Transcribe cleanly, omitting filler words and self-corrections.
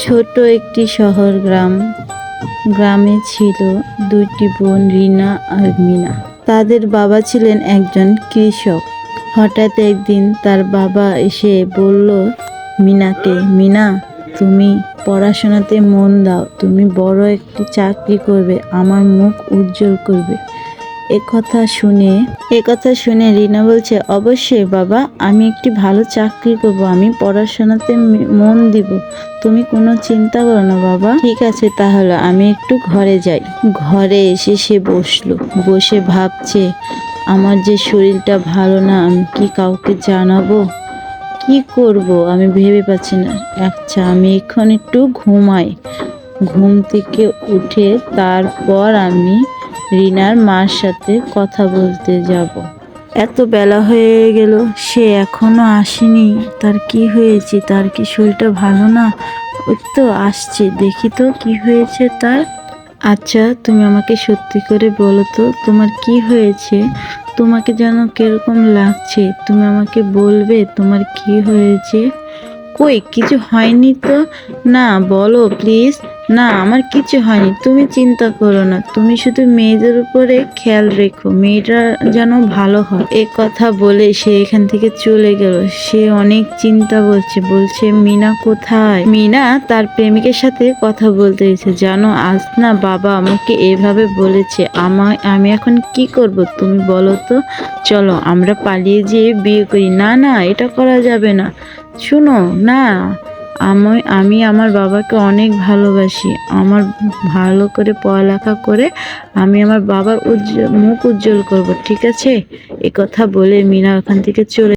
ছোট একটি শহর গ্রামে ছিল দুইটি বোন রিনা আর মিনা। তাদের বাবা ছিলেন একজন কৃষক। হঠাৎ একদিন তার বাবা এসে বলল মিনাকে, মিনা, তুমি পড়াশোনাতে মন দাও, তুমি বড় একটি চাকরি করবে, আমার মুখ উজ্জ্বল করবে। এ কথা শুনে রিনা বলছে, অবশ্যই বাবা, আমি একটি ভালো চাকরি করব, আমি পড়াশোনাতে মন দিব, তুমি কোনো চিন্তা করো না বাবা। ঠিক আছে, তাহলে আমি একটু ঘরে যাই। ঘরে এসে সে বসে ভাবছে, আমার যে শরীরটা ভালো না, আমি কি কাউকে জানাবো? কি করব আমি ভেবে পাচ্ছি না। আচ্ছা, আমি এখন একটু ঘুমাই। ঘুম থেকে উঠে তারপর আমি রিনার মার সাথে কথা বলতে যাব। এত বেলা হয়ে গেল, সে এখনো আসেনি। তার কি হয়েছে? তার কি শরীরটা ভালো না? ওই তো আসছে, দেখি তো কি হয়েছে তার। আচ্ছা, তুমি আমাকে সত্যি করে বলো তো, তোমার কি হয়েছে? তোমাকে যেন কিরকম লাগছে, তুমি আমাকে বলবে তোমার কি হয়েছে? কই, কিছু হয়নি তো? না, বলো প্লিজ। না, আমার কিছু হয়নি, তুমি চিন্তা করো না, তুমি শুধু মেয়েদের উপরে খেয়াল রেখো, মেয়েটা যেন ভালো হয়। এ কথা বলে সে এখান থেকে চলে গেল। সে অনেক চিন্তা বলছে মিনা কোথায়? মিনা তার প্রেমিকের সাথে কথা বলতে গেছে। জানো, আজ না বাবা আমাকে এভাবে বলেছে, আমি এখন কি করব তুমি বলো তো? চলো আমরা পালিয়ে যেয়ে বিয়ে করি। না না, এটা করা যাবে না। শুনো না, আমি আমার বাবাকে অনেক ভালোবাসি। আমার ভালো করে পড়ালেখা করে আমি আমার বাবার মুখ উজ্জ্বল করব, ঠিক আছে? এ কথা বলে মিনা ওখান থেকে চলে